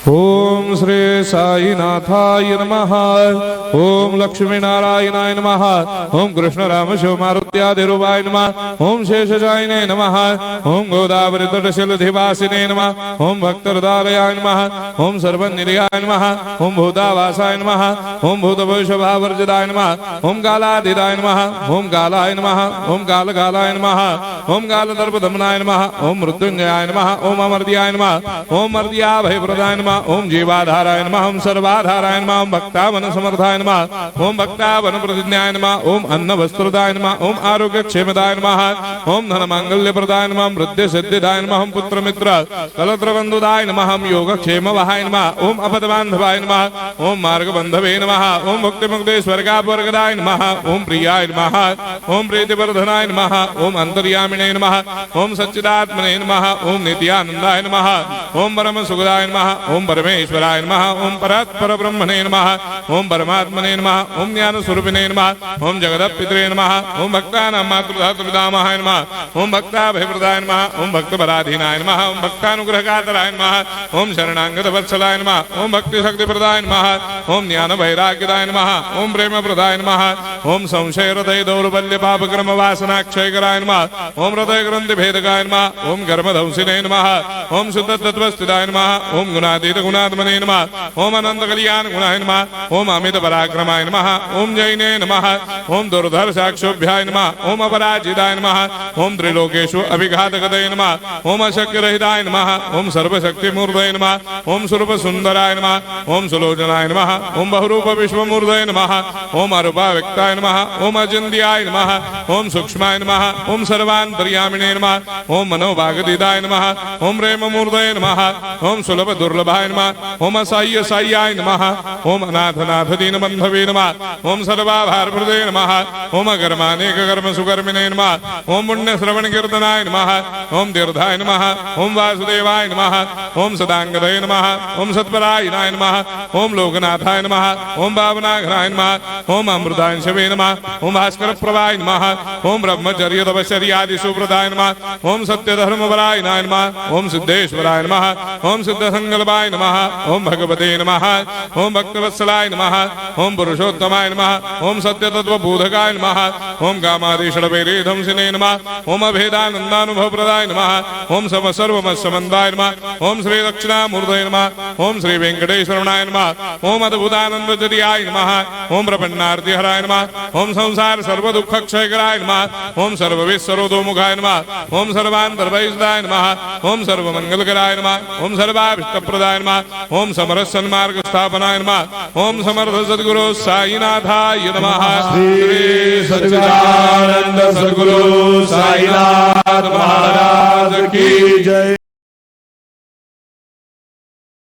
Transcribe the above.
ओम श्री साईनाथाय नमः। ओम लक्ष्मी नारायणाय नमः। ओम कृष्ण राम शिव मारुत्यादिरूपाय नमः। ओम शेषशायिने नमः। ओम गोदावरी तटशिलधिवासिने नमः। ओम भक्तहृदयाय नमः। ओम सर्वनिलयाय नमः। ओम भूतावासाय नमः। ओम भूतभविष्यभावर्जिताय नमः। ओम कालातीताय नमः। ओम कालाय नमः। ओम कालकालाय नमः। ओम कालदर्पदमनाय नमः। ओम मृत्युंजयाय नमः। ओम अमर्त्याय नमः। ओम मर्त्याभयप्रदाय नमः। ओम जीवाधाराय नमः। ओम सर्वाधाराय नमः। ओम भक्तावन समर्थाय नमः। ओम भक्तावन प्रतिज्ञाय नमः। ओम अन्न वस्त्रदाय नमः। ओम आरोग्य क्षेमदाय नमः। ओम धन मांगल्य प्रदाय नमः। वृद्धि सिद्धिदाय नमः। ओम पुत्र मित्र कलत्र बंधुदाय नमः। ओम योग क्षेम वहाय नमः। ओम अपद बांधवाय नमः। ओम मार्ग बंधवे नमः। ओम मुक्ति मुक्ति स्वर्गापवर्गदाय नमः। ओम प्रियाय नमः। ओम प्रीतिवर्धनाय नमः। ओम अंतर्यामिने नमः। ओम सच्चिदात्मने नमः। ओम नित्यानंदाय नमः। ओम परम सुखदाय नमः। ओम परमेश्वराय नमः। ओम परात्पर ब्रह्मणे नमः। ओम परमात्मने नमः। ओम ज्ञान स्वरूपिणे नमः। ओम जगदपितरे नमः। ओम भक्तानां मातृधातुपितामहाय नमः। ओम भक्ताभयप्रदाय नमः। ओम भक्तपराधीनाय नमः। ओम भक्तानुग्रहकातराय नमः। ओम शरणागत वत्सलाय नमः। ओम भक्ति शक्तिप्रदाय नमः। ओम ज्ञान वैराग्यदाय नमः। ओम प्रेम प्रदाय नमः। ओम संशय हृदय दौर्बल्य पाप कर्म वासना क्षयकराय नमः। ओम हृदय ग्रंथि भेदकाय नमः। ओम कर्मधंसिने नमः। ओम शुद्ध तत्वस्थिताय नमः। ओम गुणातीत गुणात्मने नमः। ओम अनंत कल्याण गुणाय नमः। ओम अमित पराक्रमाय नमः। ओम जैने नमः। ओम दुर्धर साक्षोभ्याय नमः। ओम अपराजिताय नमः। ओम त्रिलोकेषु अभिघातगतये नमः। ओम अशक्य रहिताय नमः। ओम सर्वशक्ति मूर्तये नमः। ओम स्वरूप सुंदराय नमः। ओम सुलोचनाय नमः। ओम बहुरूप विश्वमूर्तये नमः। ओम अरूपाव्यक्ताय नमः। ओम अचिन्त्याय नमः। ओम सूक्ष्माय नमः। ओम सर्वान्तर्यामिने नमः। ओम मनोभागतीताय नमः। ओम प्रेम मूर्तये नमः। ओम सुलभ दुर्लभाय नमः। ओम असाह्य साह्याय नमः। ओम अनाथनाथ दीनबन्धवे नमः। ओम सर्वाभारप्रदे नमः। ओम अकर्मानेक कर्म सुकर्मिणे नमः। ओम पुण्य श्रवण कीर्तनाय नमः। ओम तीर्थाय नमः। ओम वासुदेवाय नमः। ओम सदांगदये नमः। ओम सत्परायणाय नमः। ओम लोकनाथाय नमः। ओम भावनाघनाय नमः। ओम अमृतांशवे नमः। ओम भास्कर प्रभाय नमः। ओम ब्रह्मचर्य तपश्चर्यादि सुप्रदाय नमः। ओम सत्यधर्मपरायणाय नमः। ओम सिद्धेश्वराय नमः। ओम सिद्ध संकल्पाय नमः। ओम भगवते नमः। ओम भक्तवत्सलाय नमः। ओम पुरुषोत्तमाय नमः। ओम सत्य तत्वबोधकाय नमः। ओम कामादिषडवैरेधंसिने नमः। ओम अभेदानंदानुभव प्रदाय नमः। ओम सर्वमस्समन्दाय नमः। ओम श्री दक्षिणामूर्तये नमः। ओम श्री वेंकटेश्वराय नमः। ओम अद्भुतानंदचर्याय नमः। ओम प्रपन्नार्तिहराय नमः। ओम संसार सर्व दुख क्षयकराय नमः। ओम सर्वविश्वरोधोमुखाय नमः। ओम सर्वान्तर्बहिष्ठाय नमः। ओम सर्वमंगलकराय नमः। ओम सर्वाभीष्टप्रदाय नमः। ओम समरस सन्मार्ग स्थापनाय नमः। ओम समर्थ सद्गुरु साईनाथाय नमः। श्री सच्चिदानंद सद्गुरु साईनाथ